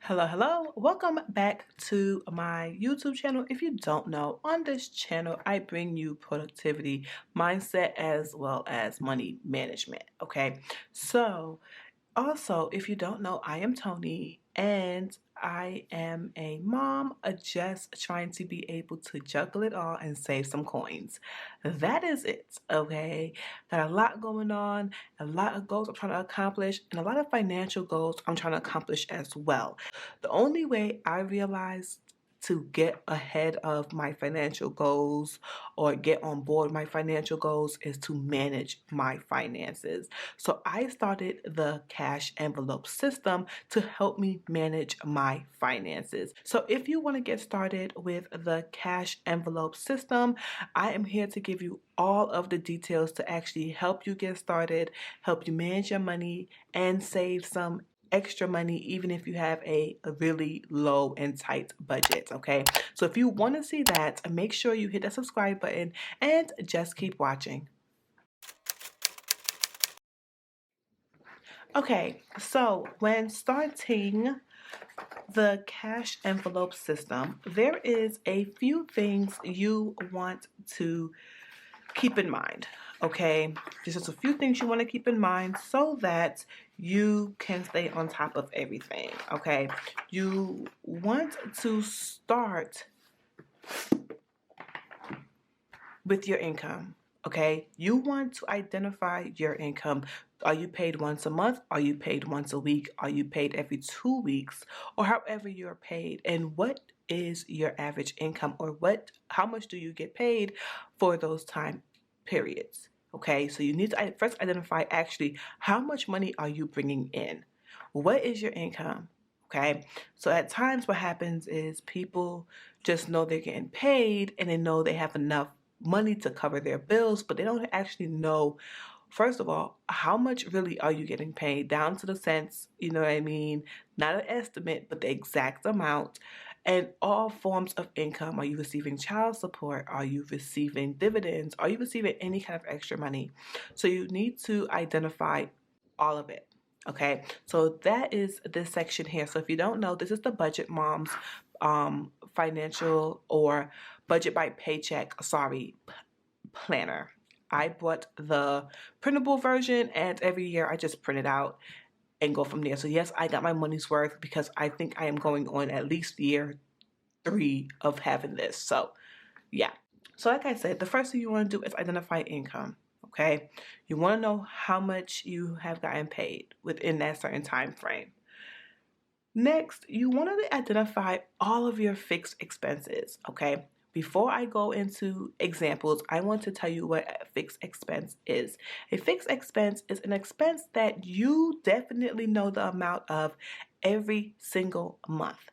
Hello. Welcome back to my YouTube channel. If you don't know, on this channel, I bring you productivity, mindset, as well as money management. Okay. So, also, if you don't know, I am Toni and I am a mom, just trying to be able to juggle it all and save some coins. That is it, okay? Got a lot going on, a lot of goals I'm trying to accomplish, and a lot of financial goals I'm trying to accomplish as well. The only way I realized to get ahead of my financial goals or get on board with my financial goals is to manage my finances. So I started the cash envelope system to help me manage my finances. So if you want to get started with the cash envelope system, I am here to give you all of the details to actually help you get started, help you manage your money, and save some extra money even if you have a really low and tight budget. Okay, so if you want to see that, make sure you hit that subscribe button and just keep watching. Okay, so when starting the cash envelope system, there is a few things you want to keep in mind. Okay, there's just a few things you want to keep in mind so that you can stay on top of everything. Okay, you want to start with your income. Okay, you want to identify your income. Are you paid once a month? Are you paid once a week? Are you paid every 2 weeks? Or however you're paid? And what is your average income, or how much do you get paid for those time periods? Okay, so you need to first identify actually how much money are you bringing in? What is your income? Okay, so at times what happens is people just know they're getting paid and they know they have enough money to cover their bills, but they don't actually know, first of all, how much really are you getting paid, down to the cents, you know what I mean? Not an estimate, but the exact amount. And all forms of income. Are you receiving child support? Are you receiving dividends? Are you receiving any kind of extra money? So you need to identify all of it. Okay, so that is this section here. So if you don't know, this is the Budget Moms financial or budget by paycheck, planner. I bought the printable version, and every year I just print it out and go from there. So yes, I got my money's worth because I think I am going on at least year 3 of having this. So yeah. So like I said, the first thing you want to do is identify income. Okay, you want to know how much you have gotten paid within that certain time frame. Next, you want to identify all of your fixed expenses. Okay, before I go into examples, I want to tell you what a fixed expense is. A fixed expense is an expense that you definitely know the amount of every single month.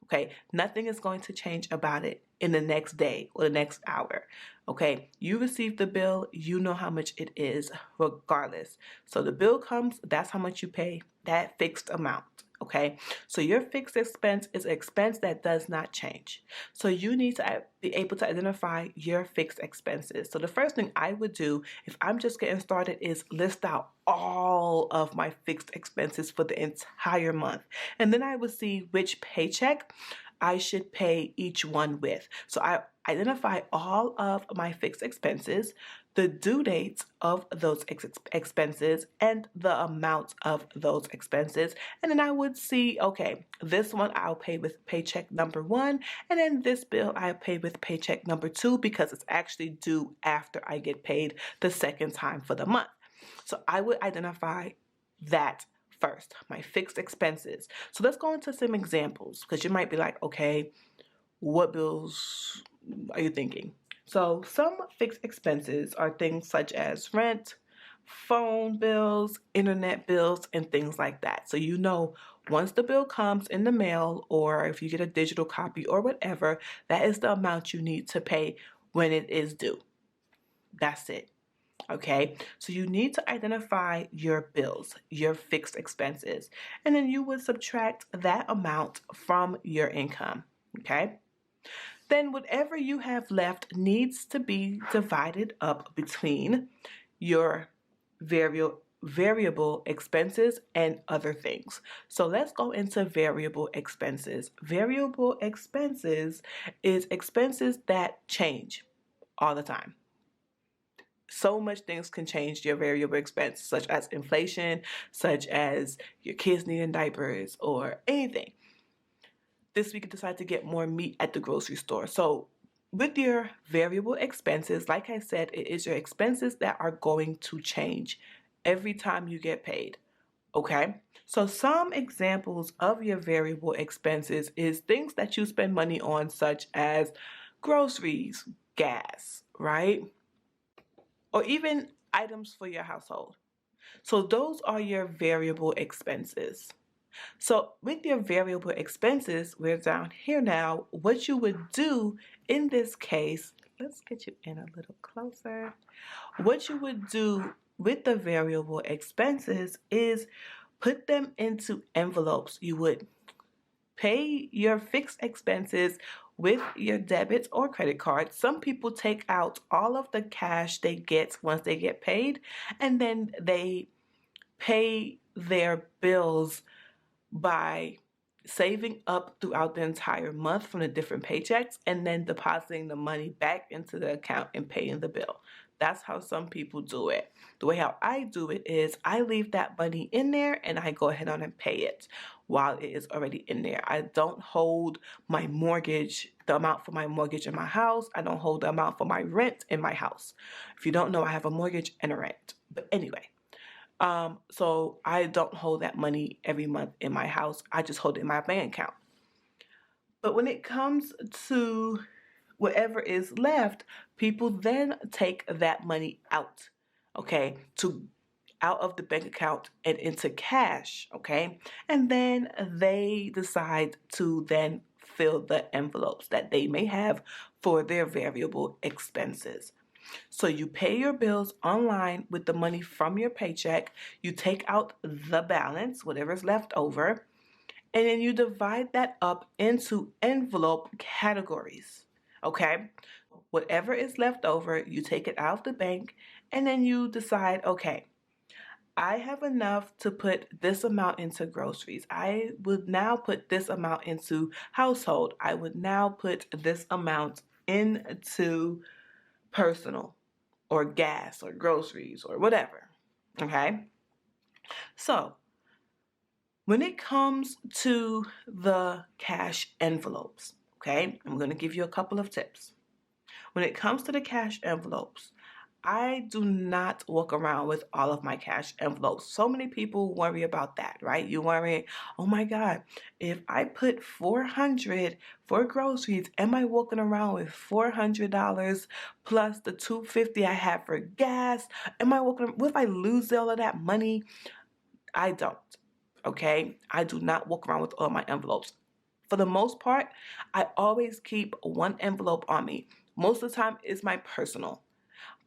Okay, nothing is going to change about it in the next day or the next hour. Okay, you receive the bill, you know how much it is regardless. So the bill comes, that's how much you pay, that fixed amount. Okay, so your fixed expense is an expense that does not change. So you need to be able to identify your fixed expenses. So the first thing I would do if I'm just getting started is list out all of my fixed expenses for the entire month. And then I would see which paycheck I should pay each one with. So I identify all of my fixed expenses, the due dates of those expenses, and the amount of those expenses. And then I would see, okay, this one I'll pay with paycheck number 1, and then this bill I'll pay with paycheck number 2 because it's actually due after I get paid the second time for the month. So I would identify that first, my fixed expenses. So let's go into some examples because you might be like, okay, what bills are you thinking? So some fixed expenses are things such as rent, phone bills, internet bills, and things like that. So you know, once the bill comes in the mail or if you get a digital copy or whatever, that is the amount you need to pay when it is due. That's it. Okay, so you need to identify your bills, your fixed expenses, and then you would subtract that amount from your income. Okay, then whatever you have left needs to be divided up between your variable expenses, and other things. So let's go into variable expenses. Variable expenses is expenses that change all the time. So much things can change your variable expense, such as inflation, such as your kids needing diapers, or anything. This week you decide to get more meat at the grocery store. So with your variable expenses, like I said, it is your expenses that are going to change every time you get paid. Okay? So some examples of your variable expenses is things that you spend money on, such as groceries, gas, right? Or even items for your household. So those are your variable expenses. So with your variable expenses, we're down here now. What you would do in this case, let's get you in a little closer. What you would do with the variable expenses is put them into envelopes. You would pay your fixed expenses with your debit or credit card. Some people take out all of the cash they get once they get paid, and then they pay their bills by saving up throughout the entire month from the different paychecks and then depositing the money back into the account and paying the bill. That's how some people do it. The way how I do it is I leave that money in there and I go ahead on and pay it while it is already in there. I don't hold my mortgage, the amount for my mortgage in my house. I don't hold the amount for my rent in my house. If you don't know, I have a mortgage and a rent. But anyway, so I don't hold that money every month in my house. I just hold it in my bank account. But when it comes to whatever is left, people then take that money out, okay, to out of the bank account and into cash, okay? And then they decide to then fill the envelopes that they may have for their variable expenses. So you pay your bills online with the money from your paycheck. You take out the balance, whatever's left over, and then you divide that up into envelope categories. Okay? Whatever is left over, you take it out of the bank, and then you decide, okay, I have enough to put this amount into groceries. I would now put this amount into household. I would now put this amount into personal or gas or groceries or whatever. Okay? So, when it comes to the cash envelopes, okay, I'm going to give you a couple of tips. When it comes to the cash envelopes, I do not walk around with all of my cash envelopes. So many people worry about that, right? You worry, oh my God, if I put $400 for groceries, am I walking around with $400 plus the $250 I have for gas? Am I walking? What if I lose all of that money? I don't. Okay, I do not walk around with all my envelopes. For the most part, I always keep one envelope on me. Most of the time, it's my personal.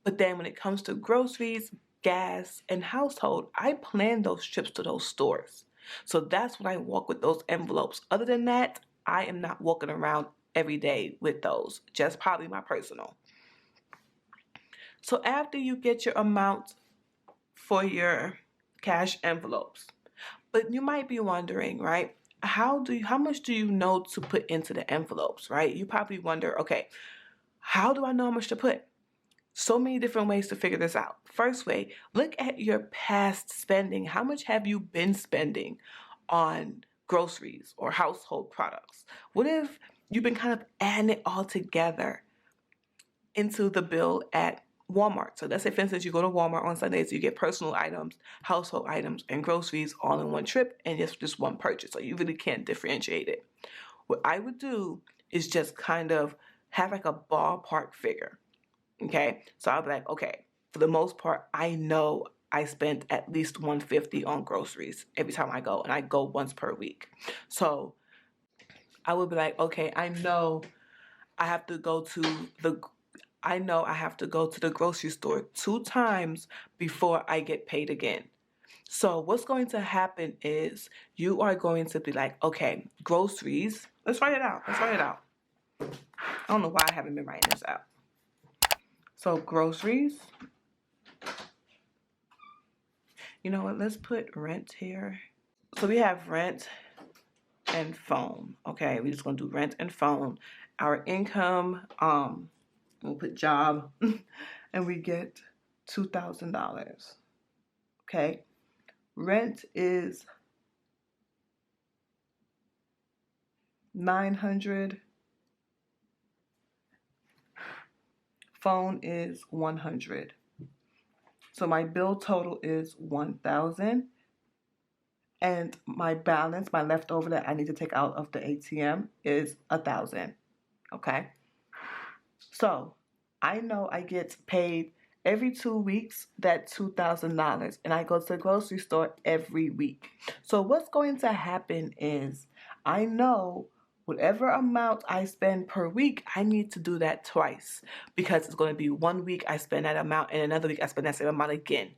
But then when it comes to groceries, gas, and household, I plan those trips to those stores. So that's when I walk with those envelopes. Other than that, I am not walking around every day with those, just probably my personal. So after you get your amount for your cash envelopes, but you might be wondering, right? How much do you know to put into the envelopes, right? You probably wonder, okay, how do I know how much to put? So many different ways to figure this out. First way, look at your past spending. How much have you been spending on groceries or household products? What if you've been kind of adding it all together into the bill at Walmart? So let's say, for instance, you go to Walmart on Sundays, you get personal items, household items, and groceries all in one trip, and it's just one purchase. So you really can't differentiate it. What I would do is just kind of have like a ballpark figure. Okay, so I'll be like, okay, for the most part, I know I spent at least $150 on groceries every time I go, and I go once per week. So I would be like, okay, I know I have to go to the grocery store 2 times before I get paid again. So what's going to happen is you are going to be like, okay, groceries. Let's write it out. I don't know why I haven't been writing this out. So groceries, You know what? Let's put rent here. So we have rent and phone. Okay, we're just gonna do rent and phone. Our income, we'll put job, and we get $2,000. Okay, rent is 900. Phone is 100. So my bill total is 1,000. And my balance, my leftover that I need to take out of the ATM is 1,000. Okay. So I know I get paid every 2 weeks that $2,000, and I go to the grocery store every week. So what's going to happen is I know whatever amount I spend per week, I need to do that twice, because it's going to be 1 week I spend that amount and another week I spend that same amount again.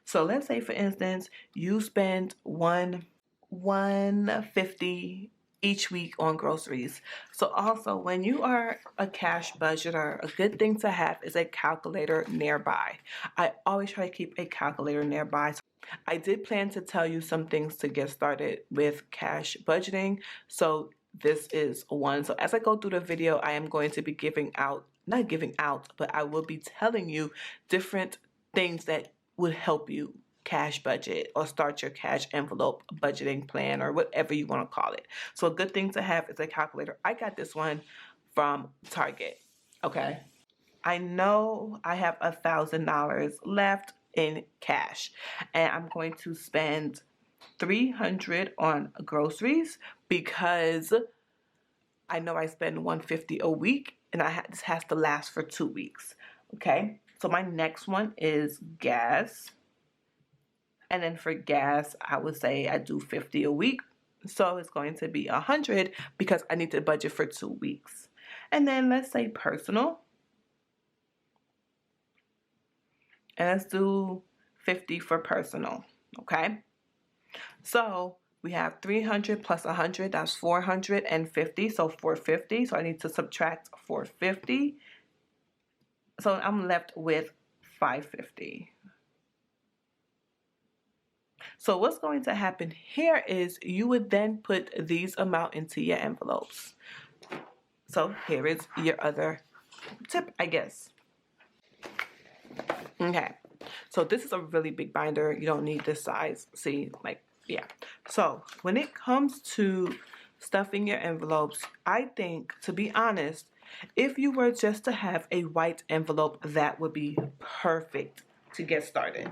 So let's say, for instance, you spend 150 each week on groceries. So also, when you are a cash budgeter, a good thing to have is a calculator nearby. I always try to keep a calculator nearby. I did plan to tell you some things to get started with cash budgeting. So this is one. So as I go through the video, I am going to be not giving out, but I will be telling you different things that would help you cash budget or start your cash envelope budgeting plan, or whatever you want to call it. So a good thing to have is a calculator. I got this one from Target. Okay. I know I have $1,000 left in cash, and I'm going to spend 300 on groceries because I know I spend 150 a week, and this has to last for 2 weeks. Okay. So my next one is gas. And then for gas, I would say I do 50 a week. So it's going to be 100 because I need to budget for 2 weeks. And then let's say personal. And let's do 50 for personal. Okay. So we have 300 plus 100, that's 450. So 450. So I need to subtract 450. So I'm left with 550. So what's going to happen here is you would then put these amount into your envelopes. So here is your other tip, I guess. Okay. So this is a really big binder. You don't need this size. See, like, yeah. So when it comes to stuffing your envelopes, I think, to be honest, if you were just to have a white envelope, that would be perfect to get started.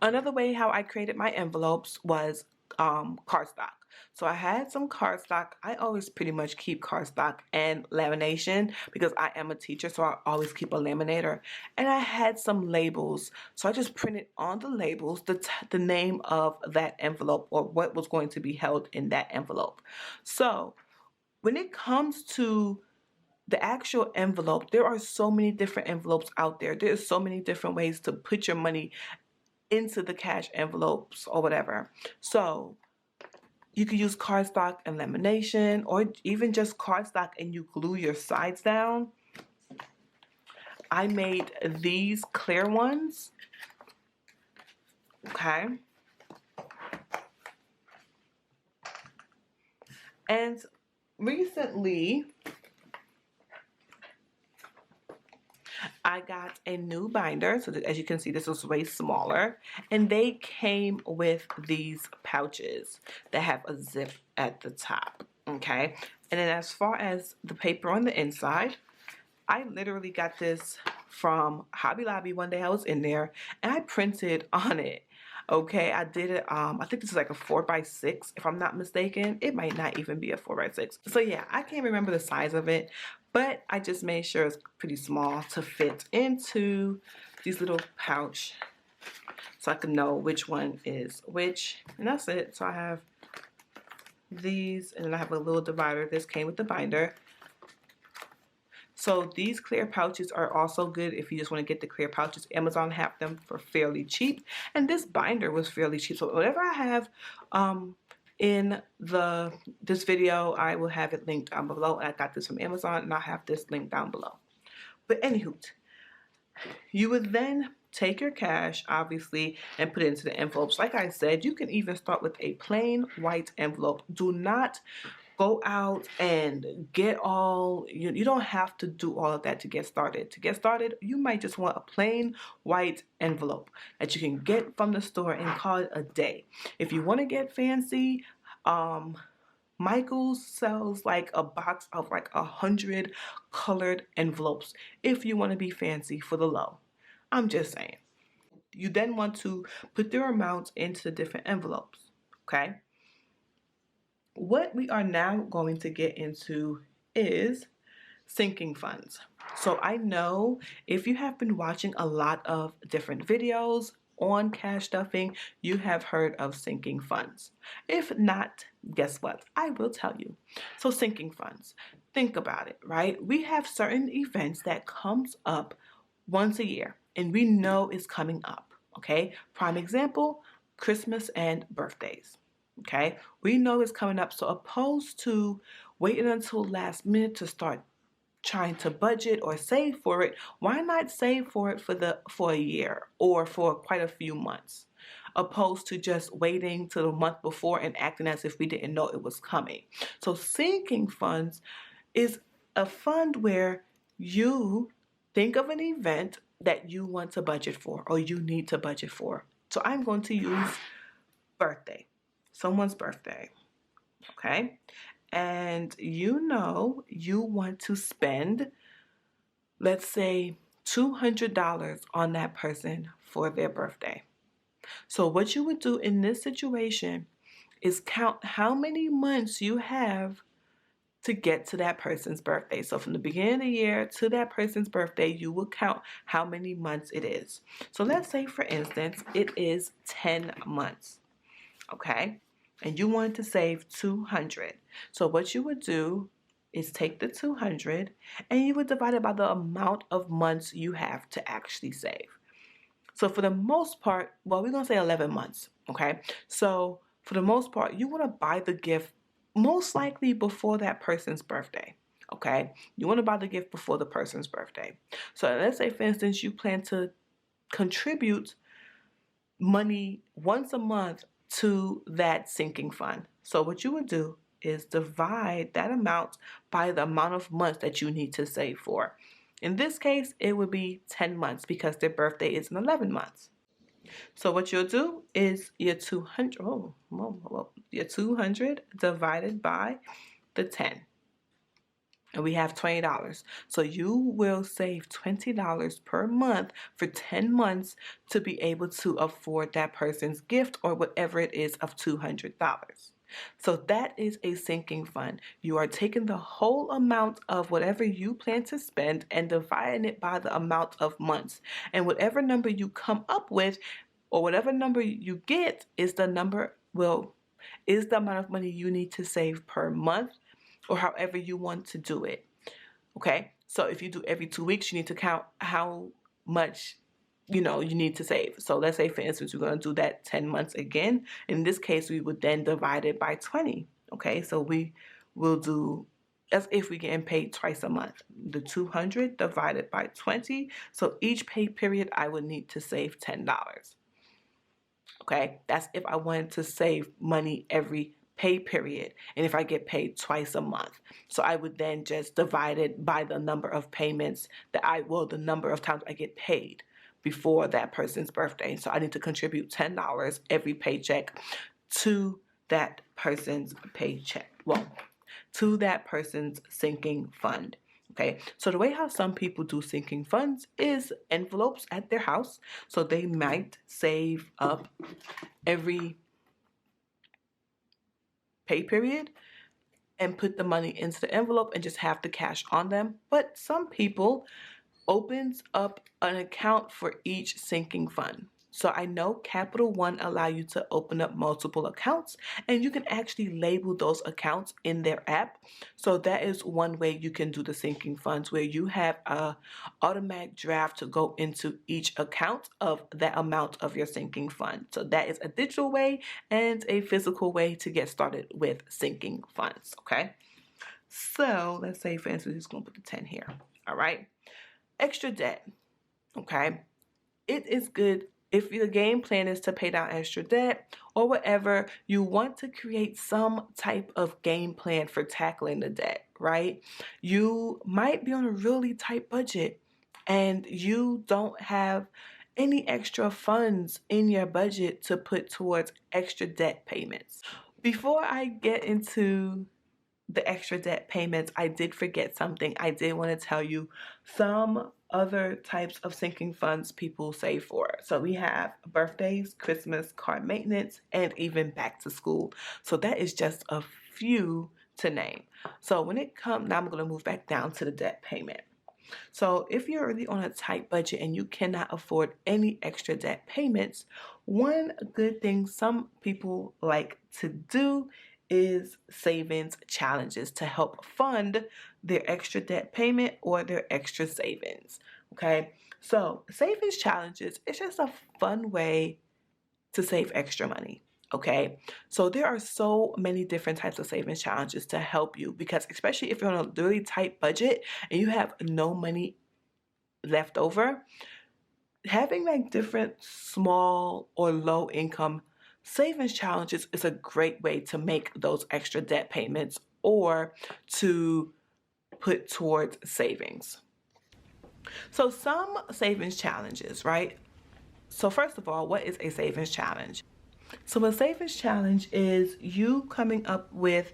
Another way how I created my envelopes was cardstock. So I had some cardstock. I always pretty much keep cardstock and lamination because I am a teacher, so I always keep a laminator. And I had some labels. So I just printed on the labels the name of that envelope, or what was going to be held in that envelope. So when it comes to the actual envelope, there are so many different envelopes out there. There's so many different ways to put your money into the cash envelopes or whatever. So you could use cardstock and lamination, or even just cardstock and you glue your sides down. I made these clear ones. Okay. And recently, I got a new binder. So as you can see, this was way smaller. And they came with these pouches that have a zip at the top. Okay. And then as far as the paper on the inside, I literally got this from Hobby Lobby. One day I was in there and I printed on it. Okay, I did it, I think this is like a 4x6 if I'm not mistaken. It might not even be a 4x6. So yeah, I can't remember the size of it, but I just made sure it's pretty small to fit into these little pouch so I can know which one is which. And that's it. So I have these, and then I have a little divider. This came with the binder. So these clear pouches are also good if you just want to get the clear pouches. Amazon have them for fairly cheap. And this binder was fairly cheap. So whatever I have in this video, I will have it linked down below. And I got this from Amazon, and I'll have this link down below. But anywho, you would then take your cash, obviously, and put it into the envelopes. Like I said, you can even start with a plain white envelope. Do not go out and get all, you don't have to do all of that to get started. To get started, you might just want a plain white envelope that you can get from the store and call it a day. If you want to get fancy, Michael's sells like a box of like 100 colored envelopes if you want to be fancy for the low. I'm just saying. You then want to put their amounts into the different envelopes, okay? What we are now going to get into is sinking funds. So I know if you have been watching a lot of different videos on cash stuffing, you have heard of sinking funds. If not, guess what? I will tell you. So sinking funds, think about it, right? We have certain events that comes up once a year and we know it's coming up, okay? Prime example, Christmas and birthdays. Okay, we know it's coming up. So opposed to waiting until last minute to start trying to budget or save for it, why not save for it for a year or for quite a few months, opposed to just waiting till the month before and acting as if we didn't know it was coming. So sinking funds is a fund where you think of an event that you want to budget for or you need to budget for. So I'm going to use birthday, someone's birthday, okay? And you know you want to spend, let's say, $200 on that person for their birthday. So what you would do in this situation is count how many months you have to get to that person's birthday. So from the beginning of the year to that person's birthday, you will count how many months it is. So let's say, for instance, it is 10 months. Okay, and you want to save 200. So what you would do is take the 200 and you would divide it by the amount of months you have to actually save. So for the most part, well, we're going to say 11 months, okay? So for the most part, you want to buy the gift most likely before that person's birthday, okay? You want to buy the gift before the person's birthday. So let's say, for instance, you plan to contribute money once a month to that sinking fund. So what you would do is divide that amount by the amount of months that you need to save for. In this case, it would be 10 months because their birthday is in 11 months. So what you'll do is your 200, your 200 divided by the 10. And we have $20. So you will save $20 per month for 10 months to be able to afford that person's gift or whatever it is of $200. So that is a sinking fund. You are taking the whole amount of whatever you plan to spend and dividing it by the amount of months. And whatever number you come up with or whatever number you get is the number, is the amount of money you need to save per month or however you want to do it. Okay, so if you do every 2 weeks, you need to count how much you need to save. So let's say, for instance, we're going to do that 10 months again. In this case, we would then divide it by 20. Okay, so we will do as if we're getting paid twice a month. The 200 divided by 20. So each pay period, I would need to save $10. Okay, that's if I wanted to save money every pay period and if I get paid twice a month. So I would then just divide it by the number of payments the number of times I get paid before that person's birthday. So I need to contribute $10 every paycheck to that person's paycheck. Well, to that person's sinking fund. Okay, so the way how some people do sinking funds is envelopes at their house. So they might save up every pay period and put the money into the envelope and just have the cash on them. But some people opens up an account for each sinking fund. So I know Capital One allow you to open up multiple accounts and you can actually label those accounts in their app. So that is one way you can do the sinking funds, where you have a automatic draft to go into each account of that amount of your sinking fund. So that is a digital way and a physical way to get started with sinking funds, okay? So let's say, for instance, we're just going to put the 10 here, all right? Extra debt, okay? it is good if your game plan is to pay down extra debt or whatever. You want to create some type of game plan for tackling the debt, right? You might be on a really tight budget and you don't have any extra funds in your budget to put towards extra debt payments. Before I get into the extra debt payments, I did forget something. I did want to tell you some other types of sinking funds people save for. So we have birthdays, Christmas, car maintenance, and even back to school. So that is just a few to name. So when it comes, now I'm going to move back down to the debt payment. So if you're really on a tight budget and you cannot afford any extra debt payments, one good thing some people like to do is savings challenges to help fund their extra debt payment or their extra savings. Okay, so savings challenges, it's just a fun way to save extra money. Okay, so there are so many different types of savings challenges to help you, because especially if you're on a really tight budget and you have no money left over, having like different small or low income savings challenges is a great way to make those extra debt payments or to put towards savings. So some savings challenges, right? So first of all, what is a savings challenge? So a savings challenge is you coming up with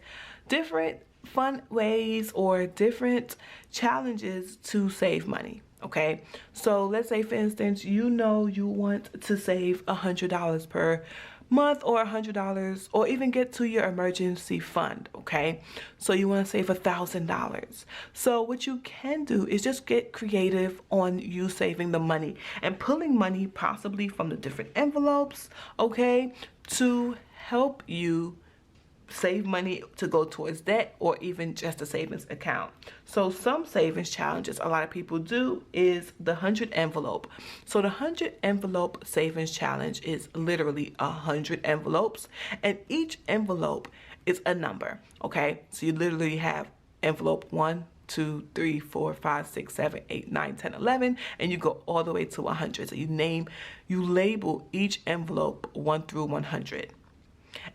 different fun ways or different challenges to save money. Okay, so let's say for instance, you know you want to save $100 per month or $100 or even get to your emergency fund. Okay, so you want to save $1,000. So what you can do is just get creative on you saving the money and pulling money possibly from the different envelopes, okay, to help you save money to go towards debt or even just a savings account. So some savings challenges a lot of people do is the 100 envelope. So the 100 envelope savings challenge is literally 100 envelopes, and each envelope is a number. Okay, so you literally have envelope 1, 2, 3, 4, 5, 6, 7, 8, 9, 10, 11, and you go all the way to 100. So you label each envelope 1 through 100.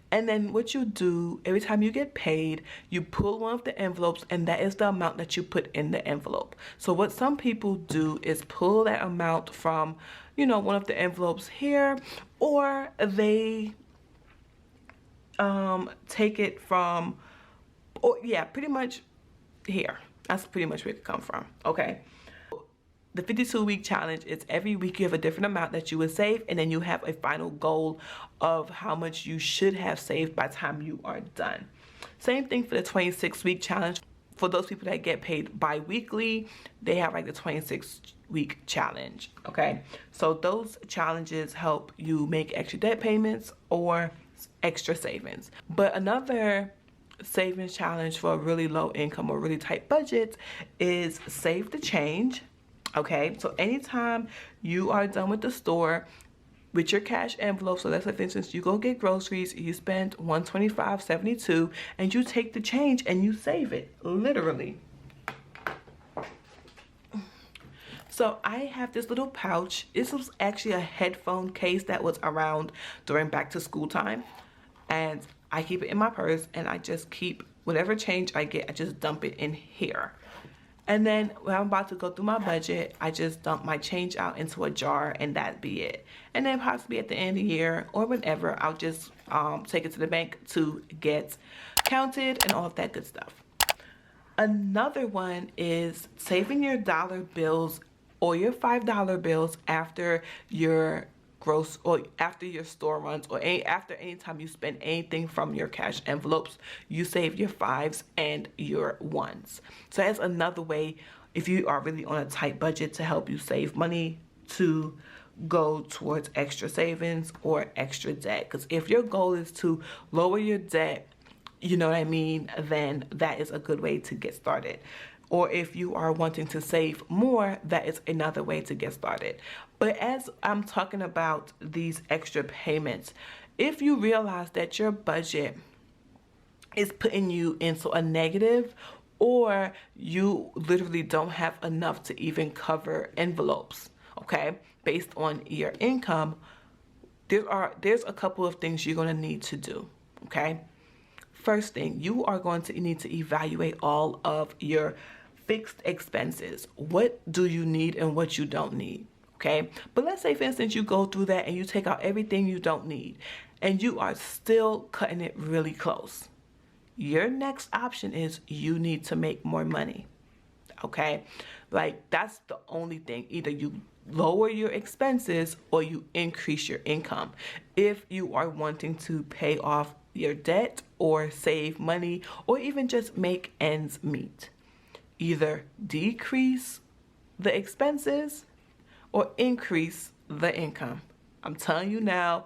And then what you do, every time you get paid, you pull one of the envelopes, and that is the amount that you put in the envelope. So what some people do is pull that amount from, one of the envelopes here, or they take it from, or yeah, pretty much here. That's pretty much where it could come from. Okay. The 52-week challenge is every week you have a different amount that you would save, and then you have a final goal of how much you should have saved by the time you are done. Same thing for the 26-week challenge. For those people that get paid bi-weekly, they have like the 26-week challenge, okay? So those challenges help you make extra debt payments or extra savings. But another savings challenge for a really low income or really tight budget is save the change. Okay, so anytime you are done with the store with your cash envelope, so let's say for instance you go get groceries, you spend $125.72, and you take the change and you save it, literally. So I have this little pouch. This was actually a headphone case that was around during back to school time, and I keep it in my purse, and I just keep whatever change I get, I just dump it in here. And then when I'm about to go through my budget, I just dump my change out into a jar, and that'd be it. And then possibly at the end of the year or whenever, I'll just take it to the bank to get counted and all of that good stuff. Another one is saving your dollar bills or your $5 bills after your after your store runs, or after any time you spend anything from your cash envelopes, you save your 5s and your 1s. So that's another way, if you are really on a tight budget, to help you save money to go towards extra savings or extra debt. Because if your goal is to lower your debt, you know what I mean, then that is a good way to get started. Or if you are wanting to save more, that is another way to get started. But as I'm talking about these extra payments, if you realize that your budget is putting you into a negative, or you literally don't have enough to even cover envelopes, okay, based on your income, there's a couple of things you're going to need to do, okay? First thing, you are going to need to evaluate all of your fixed expenses. What do you need and what you don't need, okay? But let's say, for instance, you go through that and you take out everything you don't need and you are still cutting it really close. Your next option is you need to make more money, okay? Like, that's the only thing. Either you lower your expenses or you increase your income. If you are wanting to pay off your debt or save money or even just make ends meet, either decrease the expenses or increase the income. I'm telling you now,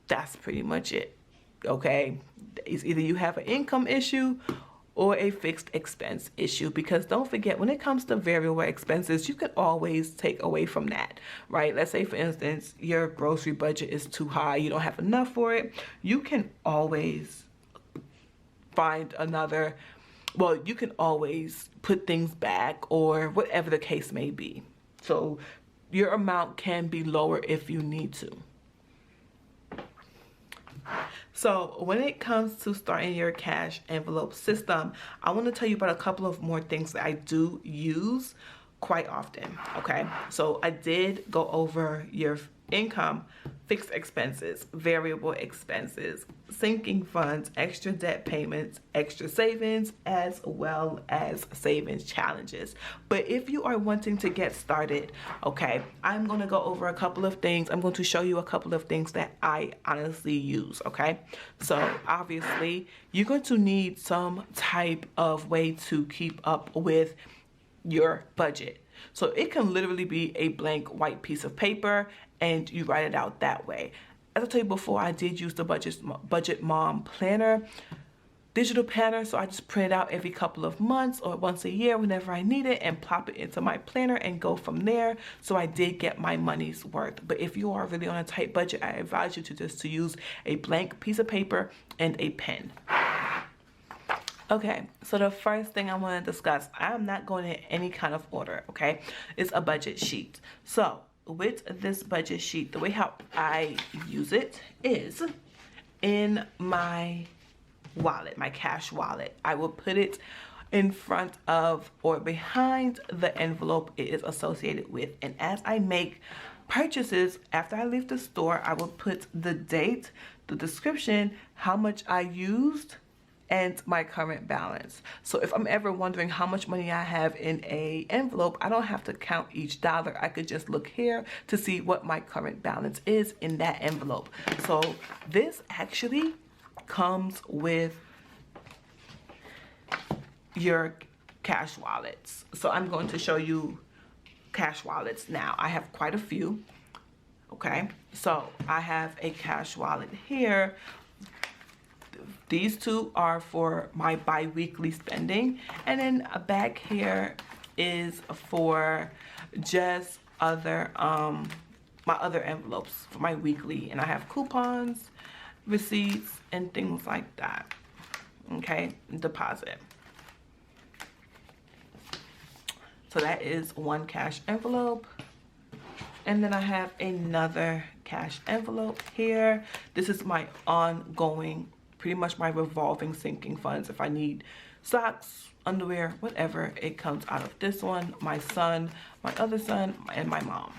that's pretty much it, okay? It's either you have an income issue or a fixed expense issue, because don't forget, when it comes to variable expenses, you can always take away from that, right? Let's say, for instance, your grocery budget is too high, you don't have enough for it. You can always find another, well, you can always put things back or whatever the case may be. So your amount can be lower if you need to. So when it comes to starting your cash envelope system, I want to tell you about a couple of more things that I do use quite often, okay? So I did go over your income, fixed expenses, variable expenses, sinking funds, extra debt payments, extra savings, as well as savings challenges. But if you are wanting to get started, okay, I'm going to go over a couple of things. I'm going to show you a couple of things that I honestly use, okay? So obviously, you're going to need some type of way to keep up with your budget. So it can literally be a blank white piece of paper and you write it out that way. As I told you before, I did use the Budget Mom Planner, digital planner. So I just print it out every couple of months or once a year whenever I need it and plop it into my planner and go from there. So I did get my money's worth. But if you are really on a tight budget, I advise you to use a blank piece of paper and a pen. Okay, so the first thing I want to discuss, I'm not going in any kind of order, okay? It's a budget sheet. So with this budget sheet, the way how I use it is in my wallet, my cash wallet. I will put it in front of or behind the envelope it is associated with. And as I make purchases, after I leave the store, I will put the date, the description, how much I used, and my current balance. So if I'm ever wondering how much money I have in a envelope, I don't have to count each dollar. I could just look here to see what my current balance is in that envelope. So this actually comes with your cash wallets. So I'm going to show you cash wallets now. I have quite a few, okay? So I have a cash wallet here. These two are for my bi-weekly spending, and then back here is for just other my other envelopes for my weekly, and I have coupons, receipts, and things like that. Okay, deposit. So that is one cash envelope. And then I have another cash envelope here. This is my ongoing, pretty much my revolving sinking funds. If I need socks, underwear, whatever, it comes out of this one, my son, my other son, and my mom.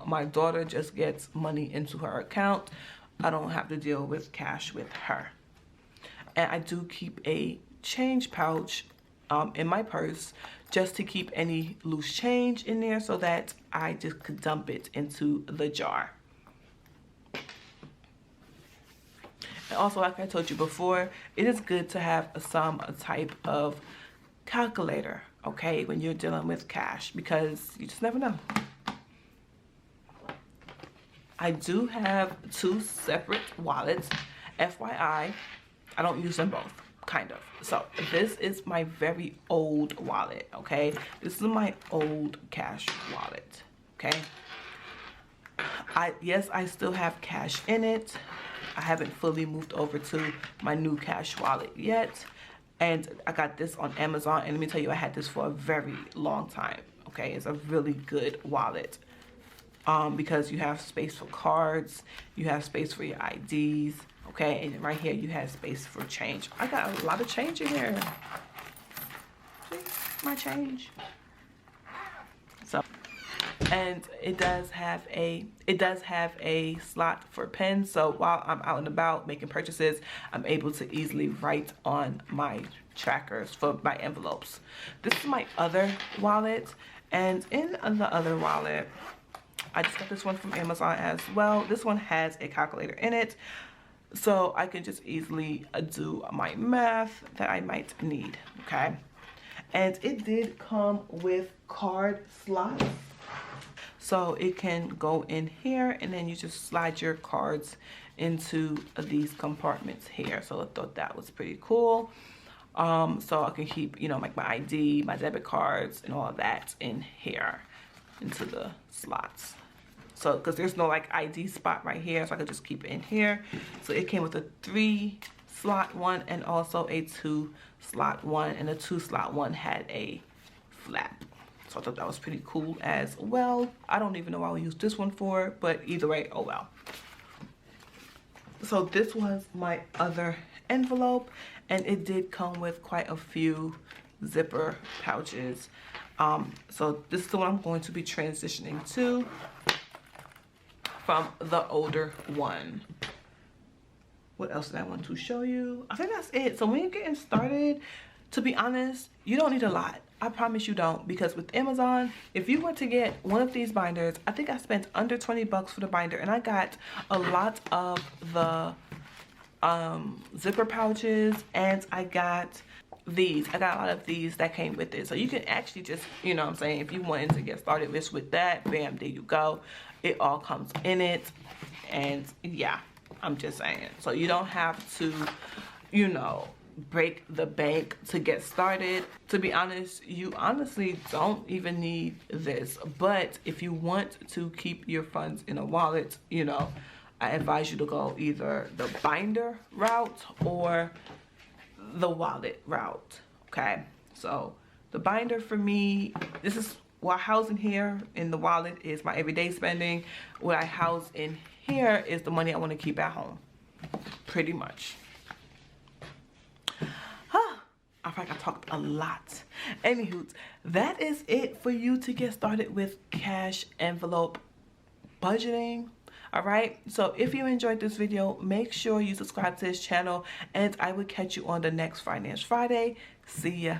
My daughter just gets money into her account. I don't have to deal with cash with her. And I do keep a change pouch in my purse just to keep any loose change in there so that I just could dump it into the jar. And also, like I told you before, it is good to have some type of calculator, okay, when you're dealing with cash, because you just never know. I do have two separate wallets. FYI, I don't use them both, kind of. So this is my very old wallet, okay? This is my old cash wallet, okay? Yes, I still have cash in it. I haven't fully moved over to my new cash wallet yet. And I got this on Amazon, and let me tell you, I had this for a very long time. Okay, it's a really good wallet. Because you have space for cards, you have space for your IDs, okay, and right here you have space for change. I got a lot of change in here. See my change. So, and it does have a slot for pens, so while I'm out and about making purchases, I'm able to easily write on my trackers for my envelopes. This is my other wallet, and in the other wallet, I just got this one from Amazon as well. This one has a calculator in it, so I can just easily do my math that I might need, okay? And it did come with card slots. So it can go in here, and then you just slide your cards into these compartments here. So I thought that was pretty cool. So I can keep, you know, like my ID, my debit cards, and all of that in here, into the slots. So, because there's no like ID spot right here, so I could just keep it in here. So it came with a 3-slot one and also a 2-slot one, and the 2-slot one had a flap. So I thought that was pretty cool as well. I don't even know what I'll use this one for, but either way, oh well. So this was my other envelope, and it did come with quite a few zipper pouches. So this is the one I'm going to be transitioning to from the older one. What else did I want to show you? I think that's it. So when you're getting started, to be honest, you don't need a lot. I promise you don't, because with Amazon, if you were to get one of these binders, I think I spent under 20 bucks for the binder, and I got a lot of the zipper pouches, and I got these. I got a lot of these that came with it. So you can actually just, you know what I'm saying, if you wanted to get started with that, bam, there you go. It all comes in it, and yeah, I'm just saying. So you don't have to, you know, break the bank to get started. To be honest, you honestly don't even need this. But if you want to keep your funds in a wallet, you know, I advise you to go either the binder route or the wallet route, okay? So the binder for me, this is what I house in here. In the wallet is my everyday spending. What I house in here is the money I want to keep at home, pretty much. I feel like I talked a lot. Anywho, that is it for you to get started with cash envelope budgeting. All right, so if you enjoyed this video, make sure you subscribe to this channel, and I will catch you on the next Finance Friday. See ya.